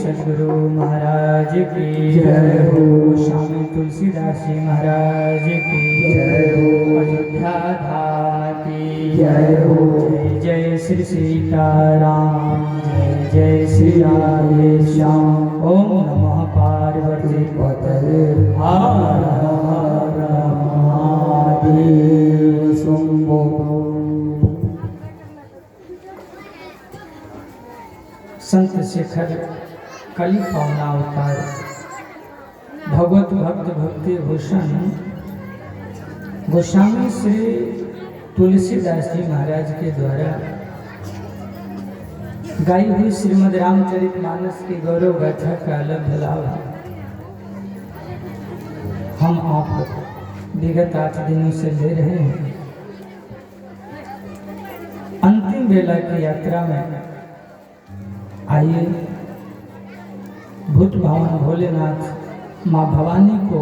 सद्गुरु महाराज की जय हो। स्वामी तुलसीदास जी महाराज की जय हो। अयोध्या धाम की जय हो। जय जय श्री सीताराम, जय जय श्री राधे श्याम। ओम नमः पार्वती पतये, हर हर महादेव शंभो। संत शेखर कली पावना अवतार भगवत भक्त भक्ति भूषण गोस्वामी श्री तुलसीदास जी महाराज के द्वारा गाई हुई श्रीमद् रामचरितमानस की गौरव गाथा का अलग लाभ हम आप विगत 8 दिनों से ले रहे हैं। अंतिम वेला की यात्रा में आइए भूत भावन भोलेनाथ माँ भवानी को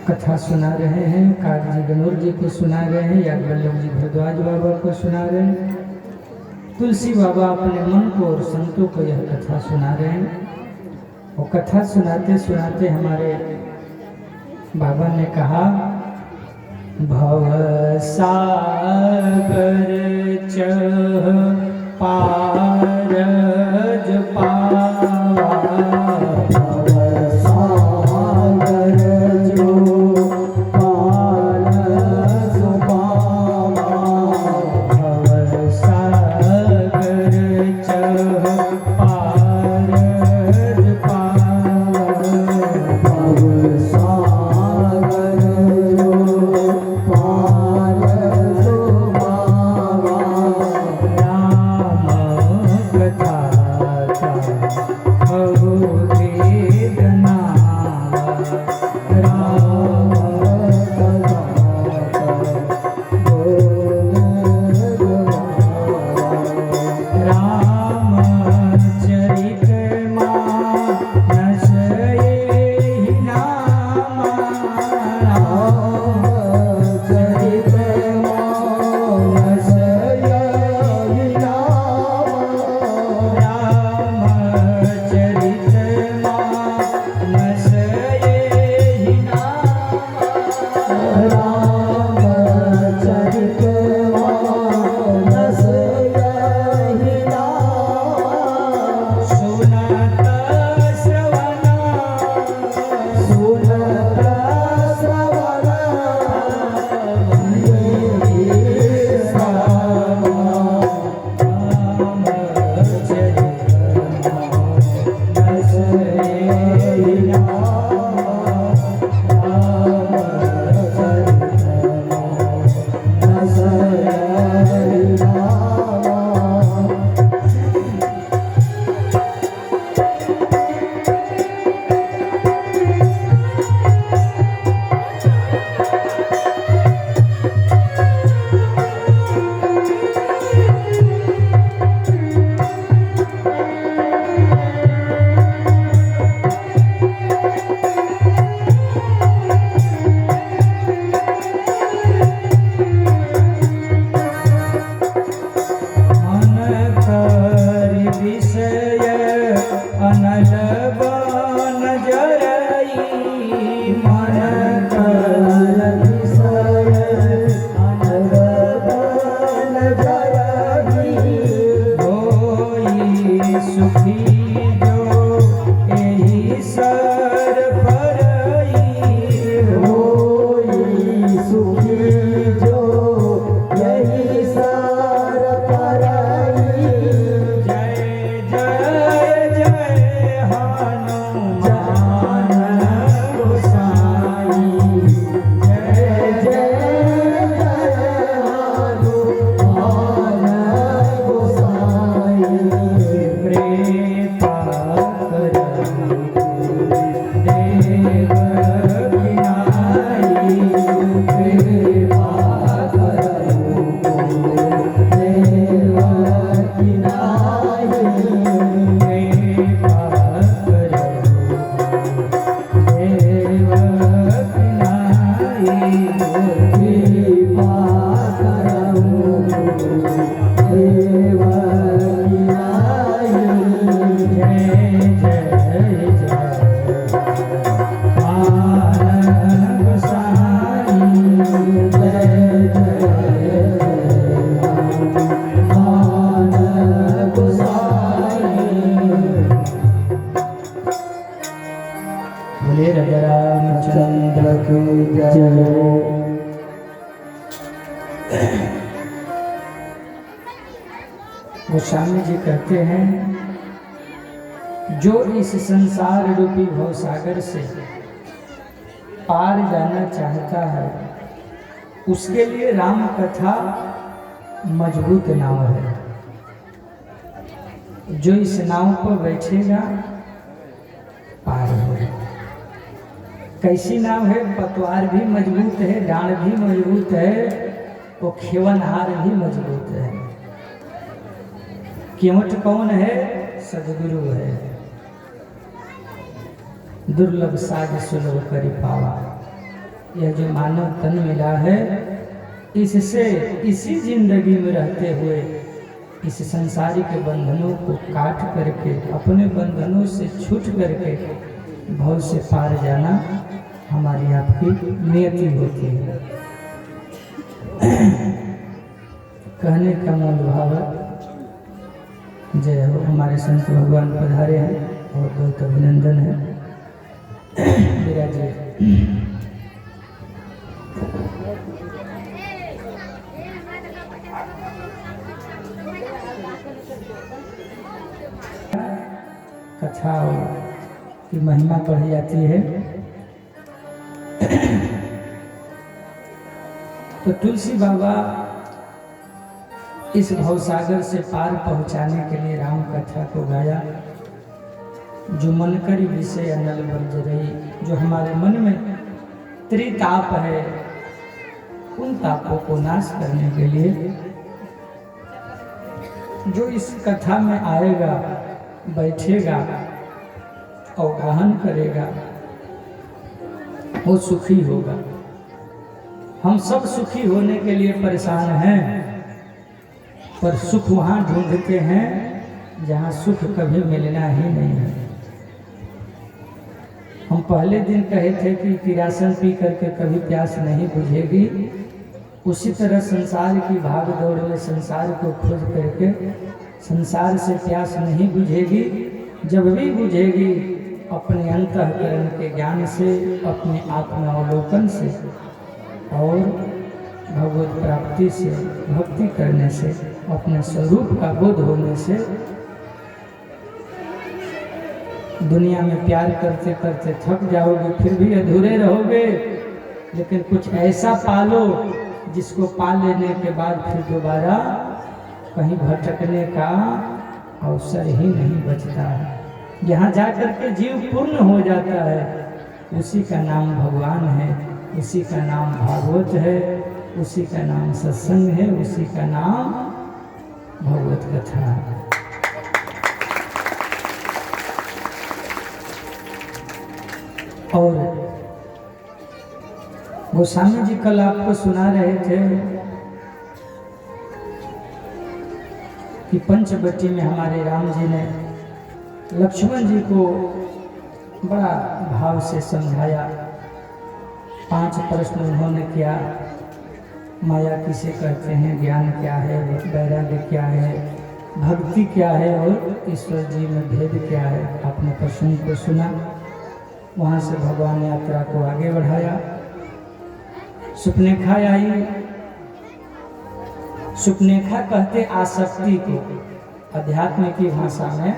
कथा सुना रहे हैं। कागजी गनौर जी को सुना रहे हैं, याज्ञवल्लभ जी भरद्वाज बाबा को सुना रहे हैं। तुलसी बाबा अपने मन को और संतों को यह कथा सुना रहे हैं। और कथा सुनाते सुनाते हमारे बाबा ने कहा, भव सागर चह पारज पावा, भव सागर जो पारज पावा, भव सागर चह पारज पावा, भव सागर जो पारज पावा। राम गोस्वामी जी कहते हैं, जो इस संसार रूपी भवसागर से पार जाना चाहता है उसके लिए राम कथा मजबूत नाव है। जो इस नाव पर बैठेगा पार होगा। कैसी नाव है? पतवार भी मजबूत है, डांड भी मजबूत है, वो खेवनहार भी मजबूत है। केवट कौन है? सदगुरु है। दुर्लभ साज सुलभ करी पावा। यह जो मानव तन मिला है, इससे इसी जिंदगी में रहते हुए इस संसारिक बंधनों को काट करके, अपने बंधनों से छूट करके भव से पार जाना हमारी आपकी नियति होती है। कहने का मूल भाव, जय हो। हमारे संत भगवान पधारे हैं और बहुत अभिनंदन है। विराजिए। कथा की महिमा पढ़ी जाती है। तो तुलसी बाबा इस भवसागर से पार पहुंचाने के लिए राम कथा को गाया। जो मन करी विषय अनल बंज रही, जो हमारे मन में त्रिताप है, उन तापों को नाश करने के लिए जो इस कथा में आएगा, बैठेगा, अवगाहन करेगा, वो सुखी होगा। हम सब सुखी होने के लिए परेशान हैं, पर सुख वहाँ ढूंढते हैं जहाँ सुख कभी मिलना ही नहीं है। हम पहले दिन कहे थे कि किरासन पी करके कभी प्यास नहीं बुझेगी। उसी तरह संसार की भाग दौड़ में संसार को खोज करके संसार से प्यास नहीं बुझेगी। जब भी बुझेगी अपने अंतःकरण के ज्ञान से, अपने आत्मावलोकन से और भगवत प्राप्ति से, भक्ति करने से, अपने स्वरूप का बोध होने से। दुनिया में प्यार करते करते थक जाओगे, फिर भी अधूरे रहोगे, लेकिन कुछ ऐसा पालो जिसको पा लेने के बाद फिर दोबारा कहीं भटकने का अवसर ही नहीं बचता है। यहाँ जाकर के जीव पूर्ण हो जाता है, उसी का नाम भगवान है, उसी का नाम भागवत है, उसी का नाम सत्संग है, उसी का नाम भगवत कथा है। और गोस्वामी जी कल आपको सुना रहे थे कि पंचवटी में हमारे राम जी ने लक्ष्मण जी को बड़ा भाव से समझाया। 5 प्रश्न उन्होंने किया। माया किसे कहते हैं, ज्ञान क्या है, वैराग्य क्या है, भक्ति क्या है और ईश्वर जी में भेद क्या है। आपने प्रश्न को सुना। वहाँ से भगवान यात्रा को आगे बढ़ाया। सुपनेखा आई। सुपनेखा कहते आसक्ति को, अध्यात्म की भाषा में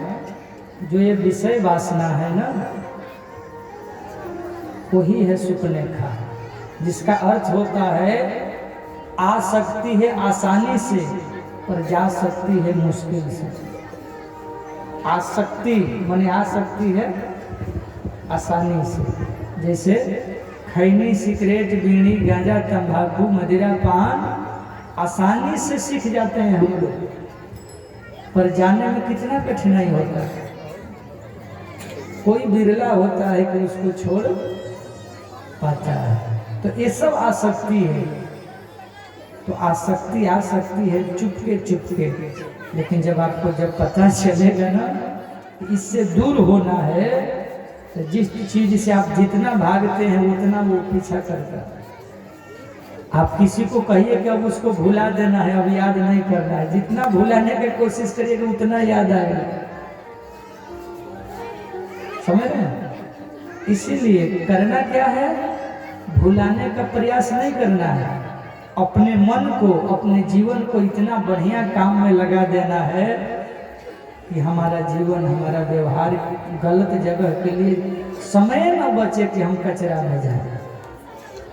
जो ये विषय वासना है ना, वही है सुपनेखा, जिसका अर्थ होता है आ सकती है आसानी से पर जा सकती है मुश्किल से। आसक्ति माने आ सकती है आसानी से, जैसे खैनी, सिगरेट, बीड़ी, गांजा, तंबाकू, मदिरा, पान आसानी से सीख जाते हैं हम लोग, पर जाने में कितना कठिनाई होता है। कोई बिरला होता है कि उसको छोड़ पाता है। तो ये सब आसक्ति है। तो आसक्ति आ सकती है चुपके चुपके, लेकिन जब पता चलेगा ना इससे दूर होना है, तो जिस चीज से आप जितना भागते हैं उतना वो पीछा करता है। आप किसी को कहिए कि अब उसको भुला देना है, अब याद नहीं करना है, जितना भुलाने की कोशिश करिएगा उतना याद आएगा। समझ रहे हैं? इसीलिए करना क्या है, भुलाने का प्रयास नहीं करना है, अपने मन को, अपने जीवन को इतना बढ़िया काम में लगा देना है कि हमारा जीवन, हमारा व्यवहार गलत जगह के लिए समय न बचे कि हम कचरा में जाए।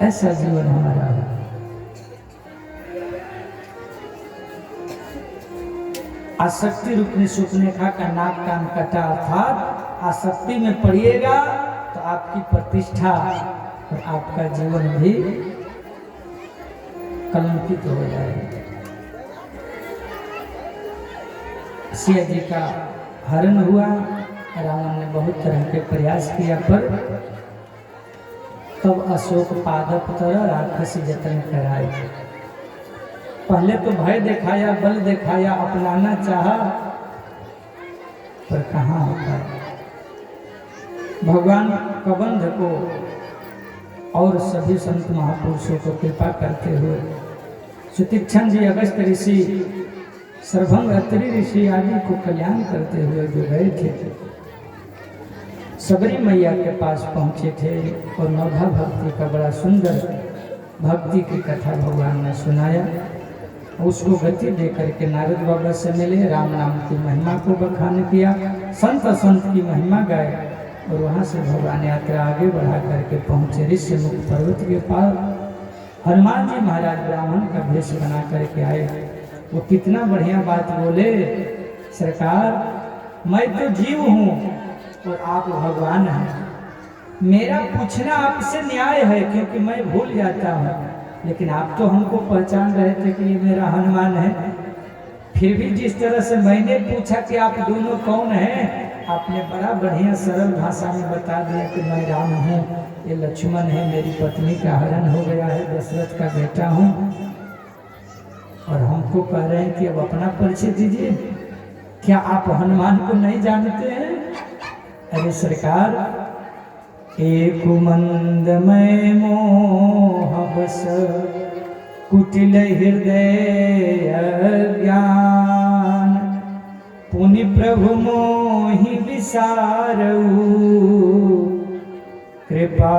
ऐसा जीवन हमारा है। आसक्ति रुकने सुखने खा का नाक कान कटा, अर्थात आसक्ति में पड़िएगा तो आपकी प्रतिष्ठा और आपका जीवन भी कलंकित हो जाएगा। सिया जी का हरण हुआ, रावण ने बहुत तरह के प्रयास किया, पर तब अशोक पादप तरह राक्षस जतन कराए। पहले तो भय दिखाया, बल दिखाया, अपनाना चाहा, पर कहाँ होता। भगवान कबंध को और सभी संत महापुरुषों को कृपा करते हुए सुतीक्षण जी, अगस्त ऋषि, सर्वभंग अत्रि ऋषि आदि को कल्याण करते हुए जो गए थे, सबरी मैया के पास पहुँचे थे और नवधा भक्ति का बड़ा सुंदर भक्ति की कथा भगवान ने सुनाया। उसको गति दे करके नारद बाबा से मिले, राम नाम की महिमा को बखान किया, संत संत की महिमा गाए और वहाँ से भगवान यात्रा आगे बढ़ा करके पहुँचे ऋष्यमुख पर्वत के पास। हनुमान जी महाराज ब्राह्मण का भेष बना करके आए। वो कितना बढ़िया बात बोले, सरकार मैं तो जीव हूँ और आप भगवान हैं, मेरा पूछना आपसे न्याय है क्योंकि मैं भूल जाता हूँ, लेकिन आप तो हमको पहचान रहे थे कि ये मेरा हनुमान है। फिर भी जिस तरह से मैंने पूछा कि आप दोनों कौन हैं, आपने बड़ा बढ़िया सरल भाषा में बता दिया कि मैं राम हूँ, ये लक्ष्मण है, मेरी पत्नी का हरण हो गया है, दशरथ का बेटा हूँ। और हमको कह रहे हैं कि अब अपना परिचय दीजिए, क्या आप हनुमान को नहीं जानते हैं? अरे सरकार, एक मंदमय मोह बस कुटिल हृदय ज्ञान, पुनि प्रभु मोहि विसारऊ, कृपा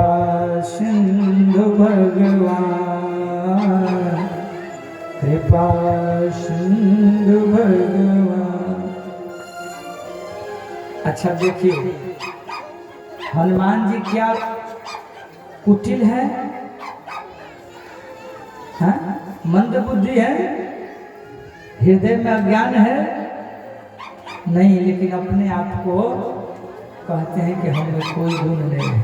सिंधु भगवान, कृपा सिंधु भगवान। अच्छा देखिए, हनुमान जी क्या कुटिल है, मंद बुद्धि है, हृदय में अज्ञान है? नहीं, लेकिन अपने आप को कहते हैं कि हमें कोई गुण नहीं है।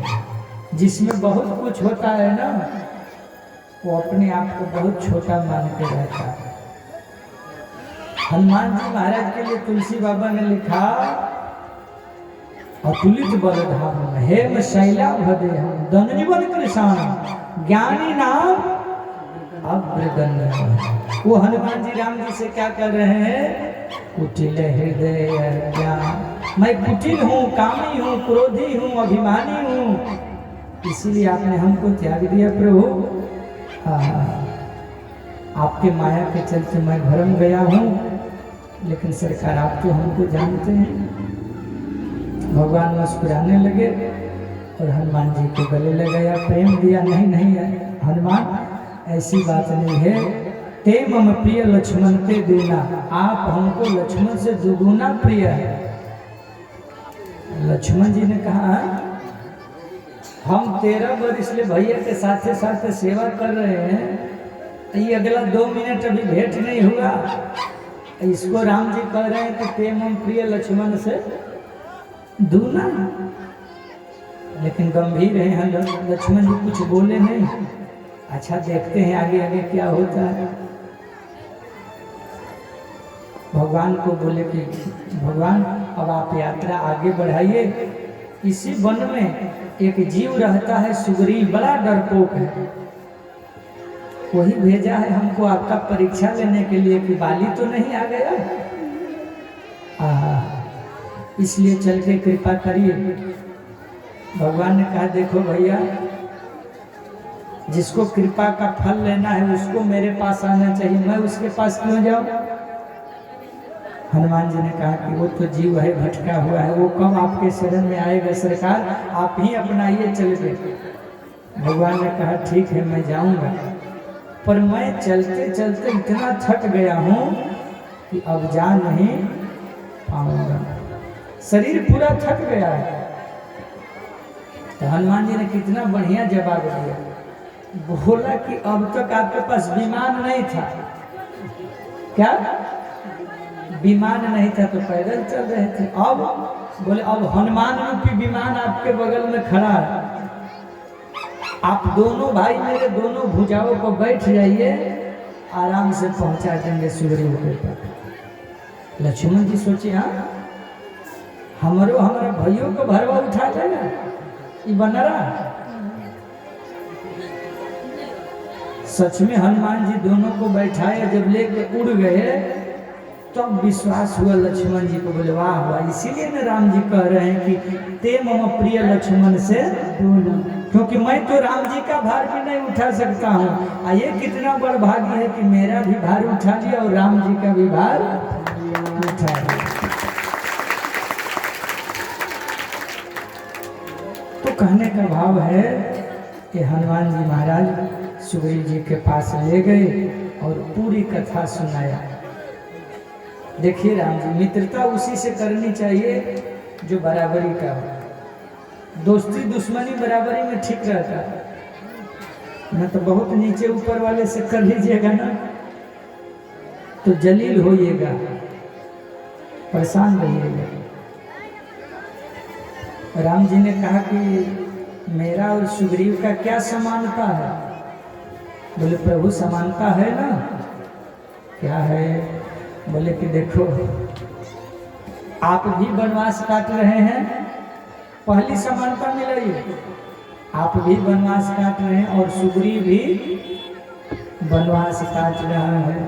जिसमें बहुत कुछ होता है ना, वो अपने आप को बहुत छोटा मान के रहता है। हनुमान जी महाराज के लिए तुलसी बाबा ने लिखा, अतुलित बलधाम हेम शैलाभदे हम धनजीवन कृष्ण ज्ञानी नाम अग्रगण्य। वो हनुमान जी राम जी से क्या कर रहे हैं? कुटिल हृदय ज्ञान, मैं कुटिल हूँ, कामी हूँ, क्रोधी हूँ, अभिमानी हूँ, इसीलिए आपने हमको त्याग दिया प्रभु। आपके माया के चलते मैं भरम गया हूँ, लेकिन सरकार आप तो हमको जानते हैं। भगवान मुस्कुराने लगे और हनुमान जी को गले लगाया, प्रेम दिया। नहीं नहीं हनुमान, ऐसी बात नहीं है, ते मम प्रिय लक्ष्मण ते दूना, आप हमको लक्ष्मण से दुगुना प्रिय है। लक्ष्मण जी ने कहा, हम 13 वर्ष ले भैया के साथ साथ सेवा कर रहे हैं, ये अगला 2 मिनट अभी भेंट नहीं हुआ, इसको राम जी कह रहे हैं कि ते मम प्रिय लक्ष्मण से दूना। लेकिन गंभीर हैं लक्ष्मण जी, कुछ बोले नहीं। अच्छा देखते हैं आगे आगे क्या होता है। भगवान को बोले कि भगवान अब आप यात्रा आगे बढ़ाइए। इसी वन में एक जीव रहता है सुग्रीव, बड़ा डरपोक है, वही भेजा है हमको आपका परीक्षा लेने के लिए कि बाली तो नहीं आ गया, इसलिए चल के कृपा करिए। भगवान ने कहा, देखो भैया, जिसको कृपा का फल लेना है उसको मेरे पास आना चाहिए, मैं उसके पास क्यों जाऊं? हनुमान जी ने कहा कि वो तो जीव है, भटका हुआ है, वो कब आपके शरण में आएगा सरकार, आप ही अपनाइए, चल गए। भगवान ने कहा ठीक है मैं जाऊंगा। पर मैं चलते चलते इतना थक गया हूँ कि अब जा नहीं पाऊंगा, शरीर पूरा थक गया है। तो हनुमान जी ने कितना बढ़िया जवाब दिया, बोला कि अब तक आपके पास विमान नहीं था। क्या विमान नहीं था तो पैदल चल रहे थे, अब बोले अब हनुमान रूपी विमान आपके बगल में खड़ा है, आप दोनों भाई मेरे दोनों भुजाओं को बैठ जाइए, आराम से पहुंचा देंगे सुग्रीव के पास। लक्ष्मण जी सोचे हाँ हमारे भाइयों को भरवा उठा लेगा ये बनरा। सच में हनुमान जी दोनों को बैठाए, जब लेके उड़ गए तब तो विश्वास हुआ लक्ष्मण जी को, बोले वाह वाह। इसीलिए ना राम जी कह रहे हैं कि ते मम प्रिय लक्ष्मण से दूर, क्योंकि मैं तो राम जी का भार भी नहीं उठा सकता हूँ। ये कितना बड़ भाग्य है कि मेरा भी भार उठा लिया और राम जी का भी भार उठा लिया। तो कहने का भाव है कि हनुमान जी महाराज सुग्रीव जी के पास ले गए और पूरी कथा सुनाया। देखिए राम जी, मित्रता उसी से करनी चाहिए जो बराबरी का हो। दोस्ती दुश्मनी बराबरी में ठीक रहता है, न तो बहुत नीचे ऊपर वाले से कर लीजिएगा ना तो जलील होइएगा, परेशान रहिएगा। राम जी ने कहा कि मेरा और सुग्रीव का क्या समानता है? बोले प्रभु समानता है ना। क्या है? बोले कि देखो आप भी वनवास काट रहे हैं, पहली समानता मिल रही है, आप भी वनवास काट रहे हैं और सुग्रीव भी वनवास काट रहा है।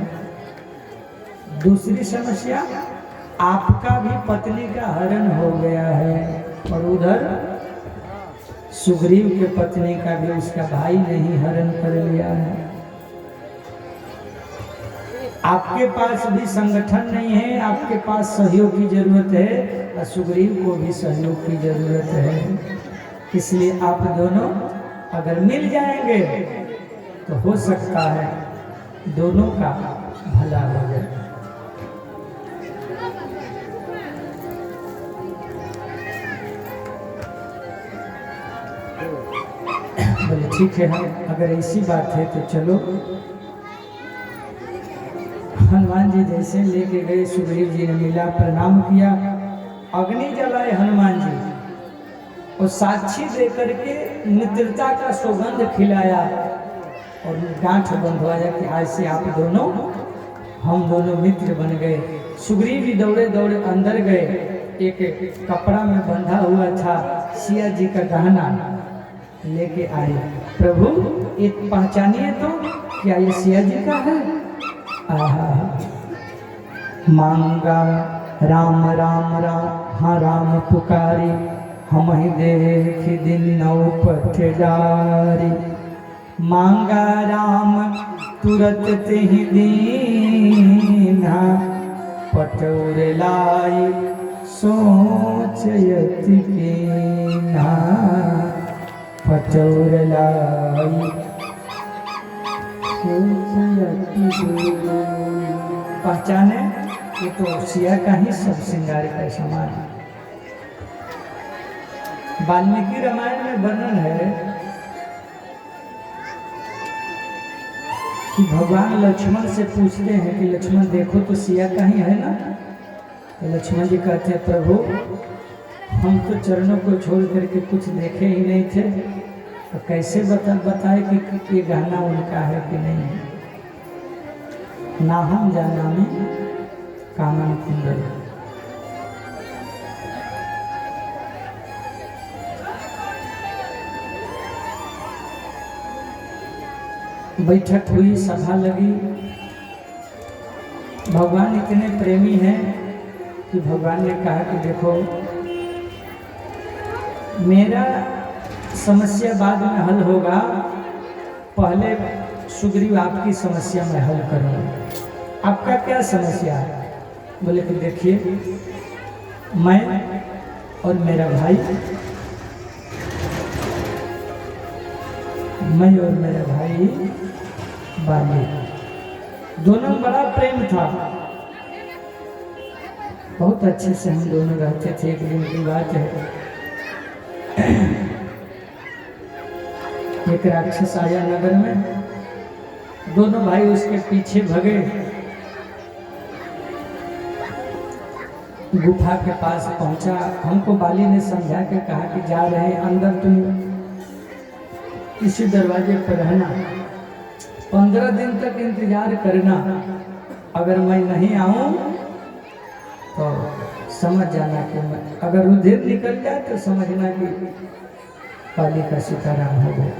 दूसरी समस्या, आपका भी पत्नी का हरण हो गया है और उधर सुग्रीव के पत्नी का भी उसका भाई नहीं हरण कर लिया है। आपके पास भी संगठन नहीं है, आपके पास सहयोग की जरूरत है और सुग्रीव को भी सहयोग की जरूरत है। इसलिए आप दोनों अगर मिल जाएंगे तो हो सकता है दोनों का भला हो जाए। बोले ठीक है, अगर ऐसी बात है तो चलो। हनुमान जी जैसे लेके गए, सुग्रीव जी ने मिला, प्रणाम किया, अग्नि जलाए हनुमान जी और साक्षी दे करके मित्रता का सुगंध खिलाया और गांठ बंधवाया कि आज से आप दोनों हम दोनों मित्र बन गए। सुग्रीव जी दौड़े दौड़े अंदर गए, एक कपड़ा में बंधा हुआ था सिया जी का गहना लेके आए। प्रभु एक पहचानिए तो, क्या ये सिया जी का है? मांगा राम राम राम, हाँ राम पुकारी, हम ही देखी दिन नौ पठदारी। मांगा राम तुरत तिहि दीना, पटौर लाई सोचयति कीना, पटौर लाई पहचाने ये तो सिया का ही सब श्रृंगार का समान है। वाल्मीकि रामायण में वर्णन है कि भगवान लक्ष्मण से पूछते हैं कि लक्ष्मण देखो तो सिया का ही है ना। तो लक्ष्मण जी कहते हैं प्रभु हम तो चरणों को छोड़ करके कुछ देखे ही नहीं थे, तो कैसे बताए कि ये गहना उनका है कि नहीं है। ना हम जानामि कामन कुंडल। बैठक हुई, सभा लगी। भगवान इतने प्रेमी हैं कि भगवान ने कहा कि देखो मेरा समस्या बाद में हल होगा, पहले सुग्रीव आपकी समस्या में हल करूँगा। आपका क्या समस्या है? बोले कि देखिए मैं और मेरा भाई, बाली, दोनों में बड़ा प्रेम था। बहुत अच्छे से हम दोनों रहते थे। एक दिन की बात है, एक राक्षस आया नगर में, दोनों भाई उसके पीछे भगे, गुफा के पास पहुंचा। हमको बाली ने समझा के कहा कि जा रहे अंदर, तुम इसी दरवाजे पर रहना, 15 दिन तक इंतजार करना, अगर मैं नहीं आऊं तो समझ जाना कि मैं, अगर रुधिर निकल जाए तो समझना कि बाली का सीताराम हो गया।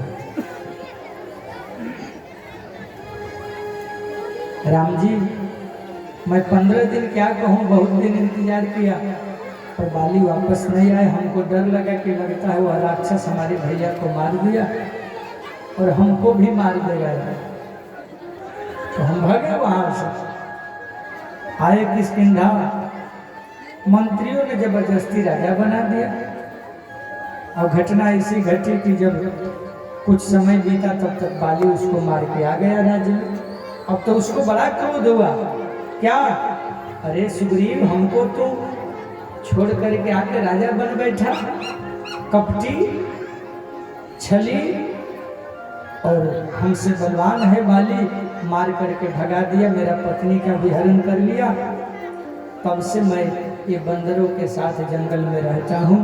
राम जी, मैं 15 दिन क्या कहूँ, बहुत दिन इंतजार किया पर बाली वापस नहीं आए। हमको डर लगा कि लगता है वह राक्षस हमारे भैया को मार दिया और हमको भी मार देगा, तो हम भागे वहां से। आए किष्किंधा, मंत्रियों ने जबरदस्ती राजा बना दिया। और घटना ऐसी घटी कि जब कुछ समय बीता तब तक बाली उसको मार के आ गया राज्य में। अब तो उसको बड़ा क्रोध हुआ, क्या, अरे सुग्रीव, हमको तो छोड़ करके आके राजा बन बैठा, कपटी, छली, और हमसे बलवान है बाली, मार करके भगा दिया, मेरा पत्नी का भी हरण कर लिया। तब से मैं ये बंदरों के साथ जंगल में रहता हूँ,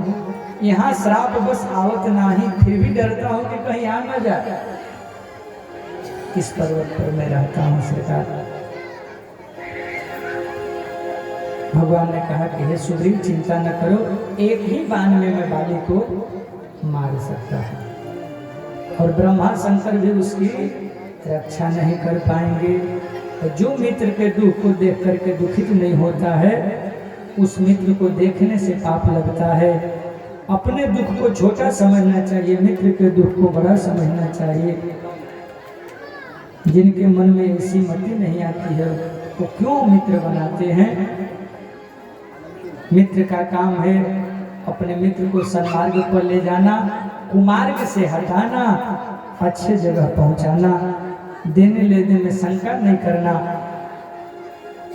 यहाँ श्राप बस आवत नहीं, फिर भी डरता हूँ कि कहीं आ न जाए। इस पर्वत पर मैं रहता हूँ सरकार। भगवान ने कहा कि हे सुग्रीव, चिंता न करो, एक ही बाण में मैं बाली को मार सकता हूँ और ब्रह्मा शंकर भी उसकी रक्षा नहीं कर पाएंगे। और जो मित्र के दुख को देख करके दुखित नहीं होता है, उस मित्र को देखने से पाप लगता है। अपने दुख को छोटा समझना चाहिए, मित्र के दुख को बड़ा समझना चाहिए। जिनके मन में ऐसी मति नहीं आती है वो क्यों मित्र बनाते हैं। मित्र का काम है अपने मित्र को सन्मार्ग पर ले जाना, कुमार्ग से हटाना, अच्छे जगह पहुंचाना, देने लेने में शंका नहीं करना।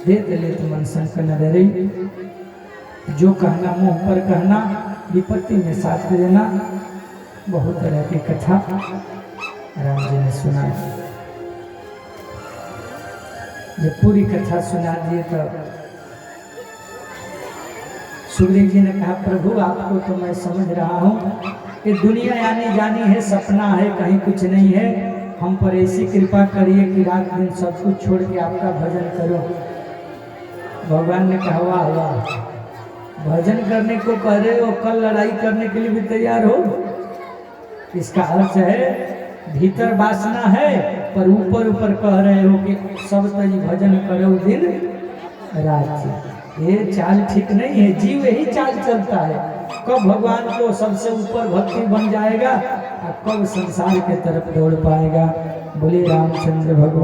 दे ले तो मन शंका न रही, जो कहना मुंह पर कहना, विपत्ति में साथ देना। बहुत तरह की कथा राम जी ने सुना। जब पूरी कथा सुना दिए तो सुग्रीव जी ने कहा, प्रभु आपको तो मैं समझ रहा हूँ कि दुनिया आनी जानी है, सपना है, कहीं कुछ नहीं है। हम पर ऐसी कृपा करिए कि रात दिन सब कुछ छोड़ के आपका भजन करो। भगवान ने कहा, वाह वाह, भजन करने को कह रहे हो, कल लड़ाई करने के लिए भी तैयार हो। इसका अर्थ है भीतर वासना है पर ऊपर ऊपर कह रहे हो कि सब तजी भजन करो दिन रात। ये चाल ठीक नहीं है। जीव यही चाल चलता है, कब भगवान को सबसे ऊपर भक्ति बन जाएगा और कब संसार के तरफ दौड़ पाएगा। बोले रामचंद्र भगवान।